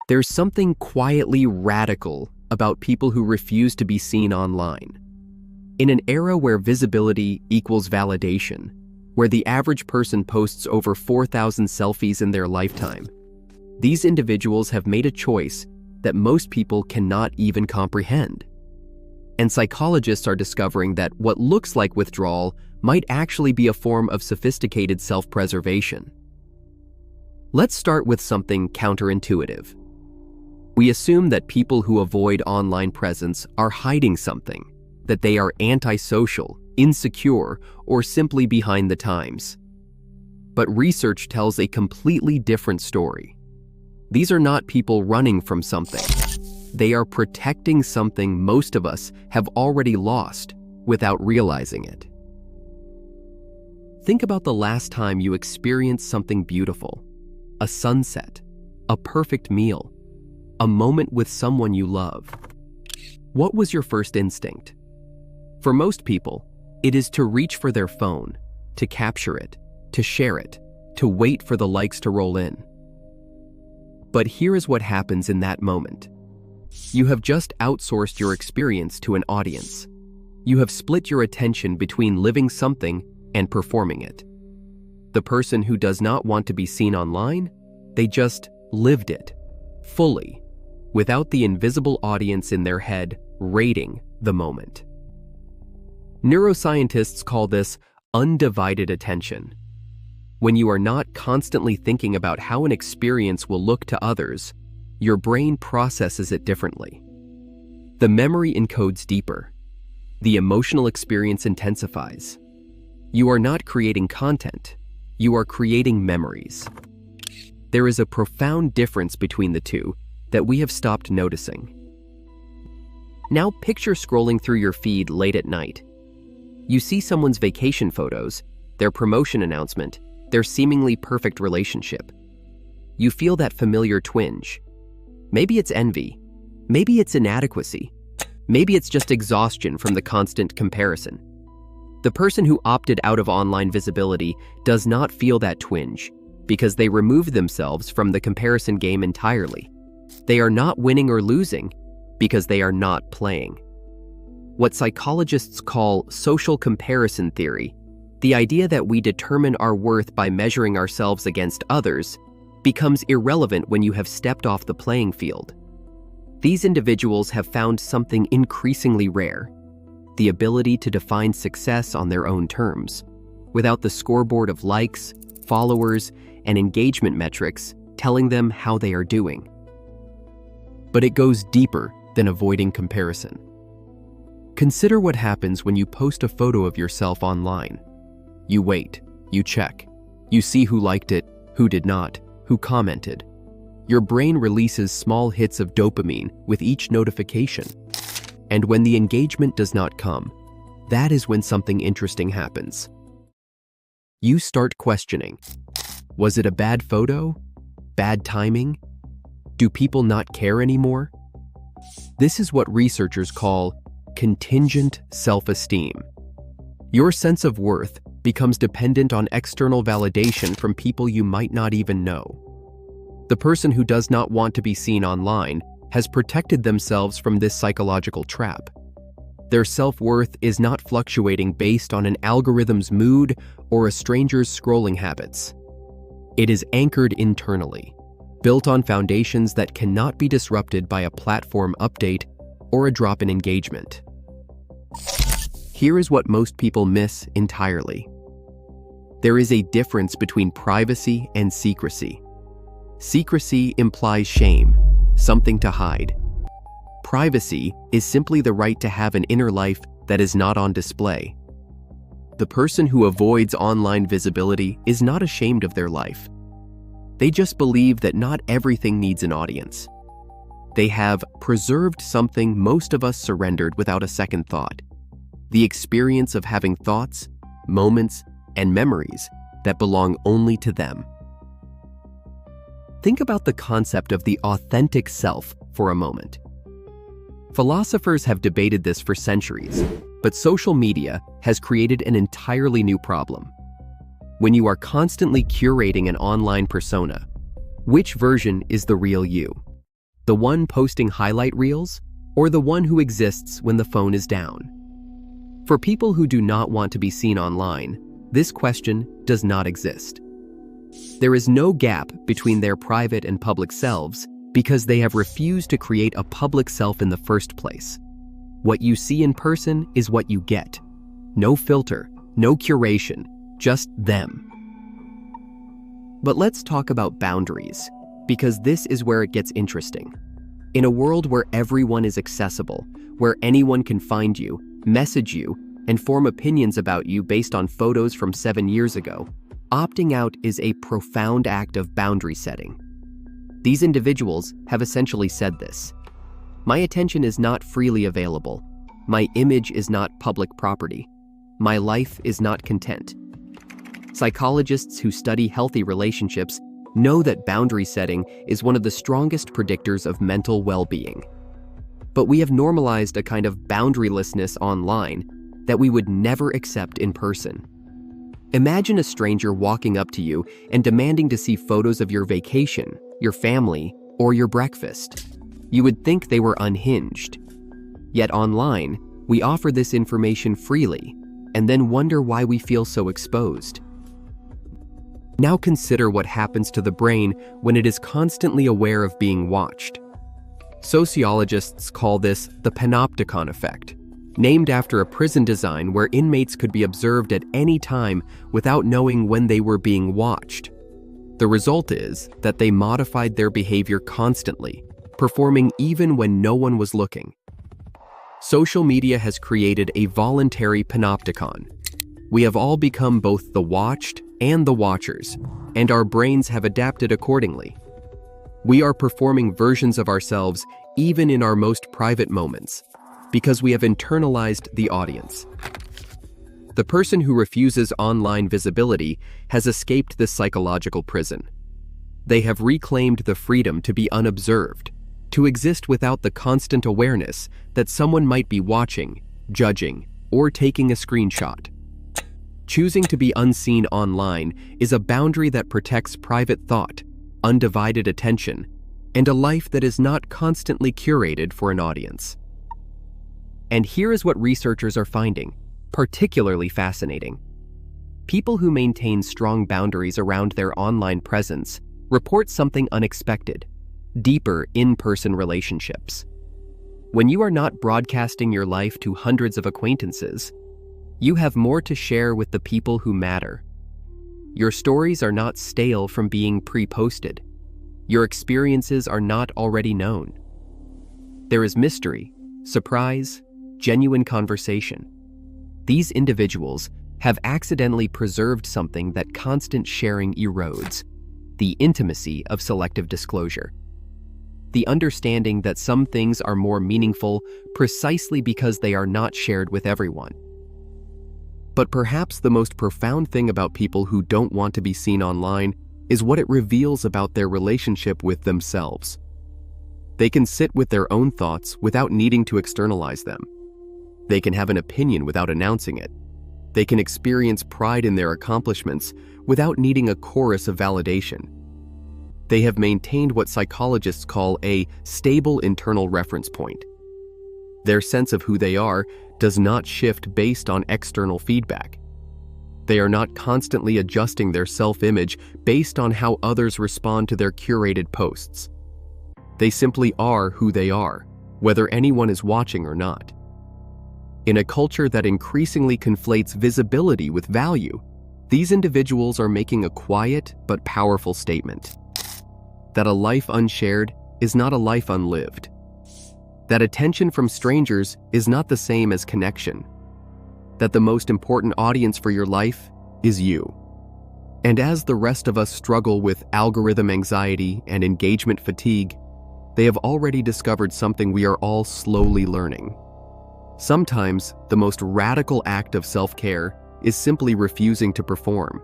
There's something quietly radical about people who refuse to be seen online. In an era where visibility equals validation, where the average person posts over 4,000 selfies in their lifetime, these individuals have made a choice that most people cannot even comprehend. And psychologists are discovering that what looks like withdrawal might actually be a form of sophisticated self-preservation. Let's start with something counterintuitive. We assume that people who avoid online presence are hiding something, that they are antisocial, insecure, or simply behind the times. But research tells a completely different story. These are not people running from something. They are protecting something most of us have already lost without realizing it. Think about the last time you experienced something beautiful, a sunset, a perfect meal, a moment with someone you love. What was your first instinct? For most people, it is to reach for their phone, to capture it, to share it, to wait for the likes to roll in. But here is what happens in that moment. You have just outsourced your experience to an audience. You have split your attention between living something and performing it. The person who does not want to be seen online, they just lived it, fully, without the invisible audience in their head rating the moment. Neuroscientists call this undivided attention. When you are not constantly thinking about how an experience will look to others, your brain processes it differently. The memory encodes deeper. The emotional experience intensifies. You are not creating content. You are creating memories. There is a profound difference between the two that we have stopped noticing. Now picture scrolling through your feed late at night. You see someone's vacation photos, their promotion announcement, their seemingly perfect relationship. You feel that familiar twinge. Maybe it's envy. Maybe it's inadequacy. Maybe it's just exhaustion from the constant comparison. The person who opted out of online visibility does not feel that twinge because they removed themselves from the comparison game entirely. They are not winning or losing because they are not playing. What psychologists call social comparison theory, the idea that we determine our worth by measuring ourselves against others, becomes irrelevant when you have stepped off the playing field. These individuals have found something increasingly rare: the ability to define success on their own terms, without the scoreboard of likes, followers, and engagement metrics telling them how they are doing. But it goes deeper than avoiding comparison. Consider what happens when you post a photo of yourself online. You wait, you check, you see who liked it, who did not, who commented. Your brain releases small hits of dopamine with each notification. And when the engagement does not come, that is when something interesting happens. You start questioning. Was it a bad photo? Bad timing? Do people not care anymore? This is what researchers call contingent self-esteem. Your sense of worth becomes dependent on external validation from people you might not even know. The person who does not want to be seen online has protected themselves from this psychological trap. Their self-worth is not fluctuating based on an algorithm's mood or a stranger's scrolling habits. It is anchored internally, built on foundations that cannot be disrupted by a platform update or a drop in engagement. Here is what most people miss entirely. There is a difference between privacy and secrecy. Secrecy implies shame, something to hide. Privacy is simply the right to have an inner life that is not on display. The person who avoids online visibility is not ashamed of their life. They just believe that not everything needs an audience. They have preserved something most of us surrendered without a second thought: the experience of having thoughts, moments, and memories that belong only to them. Think about the concept of the authentic self for a moment. Philosophers have debated this for centuries, but social media has created an entirely new problem. When you are constantly curating an online persona, which version is the real you? The one posting highlight reels, or the one who exists when the phone is down? For people who do not want to be seen online, this question does not exist. There is no gap between their private and public selves because they have refused to create a public self in the first place. What you see in person is what you get. No filter, no curation, just them. But let's talk about boundaries, because this is where it gets interesting. In a world where everyone is accessible, where anyone can find you, message you, and form opinions about you based on photos from 7 years ago, opting out is a profound act of boundary setting. These individuals have essentially said this: my attention is not freely available. My image is not public property. My life is not content. Psychologists who study healthy relationships know that boundary setting is one of the strongest predictors of mental well-being. But we have normalized a kind of boundarylessness online that we would never accept in person. Imagine a stranger walking up to you and demanding to see photos of your vacation, your family, or your breakfast. You would think they were unhinged. Yet online, we offer this information freely and then wonder why we feel so exposed. Now consider what happens to the brain when it is constantly aware of being watched. Sociologists call this the panopticon effect, named after a prison design where inmates could be observed at any time without knowing when they were being watched. The result is that they modified their behavior constantly, performing even when no one was looking. Social media has created a voluntary panopticon. We have all become both the watched and the watchers, and our brains have adapted accordingly. We are performing versions of ourselves even in our most private moments, because we have internalized the audience. The person who refuses online visibility has escaped this psychological prison. They have reclaimed the freedom to be unobserved, to exist without the constant awareness that someone might be watching, judging, or taking a screenshot. Choosing to be unseen online is a boundary that protects private thought, undivided attention, and a life that is not constantly curated for an audience. And here is what researchers are finding, particularly fascinating. People who maintain strong boundaries around their online presence report something unexpected: deeper in-person relationships. When you are not broadcasting your life to hundreds of acquaintances, you have more to share with the people who matter. Your stories are not stale from being pre-posted. Your experiences are not already known. There is mystery, surprise, genuine conversation. These individuals have accidentally preserved something that constant sharing erodes: the intimacy of selective disclosure. The understanding that some things are more meaningful precisely because they are not shared with everyone. But perhaps the most profound thing about people who don't want to be seen online is what it reveals about their relationship with themselves. They can sit with their own thoughts without needing to externalize them. They can have an opinion without announcing it. They can experience pride in their accomplishments without needing a chorus of validation. They have maintained what psychologists call a stable internal reference point. Their sense of who they are does not shift based on external feedback. They are not constantly adjusting their self-image based on how others respond to their curated posts. They simply are who they are, whether anyone is watching or not. In a culture that increasingly conflates visibility with value, these individuals are making a quiet but powerful statement: that a life unshared is not a life unlived. That attention from strangers is not the same as connection. That the most important audience for your life is you. And as the rest of us struggle with algorithm anxiety and engagement fatigue, they have already discovered something we are all slowly learning. Sometimes the most radical act of self-care is simply refusing to perform.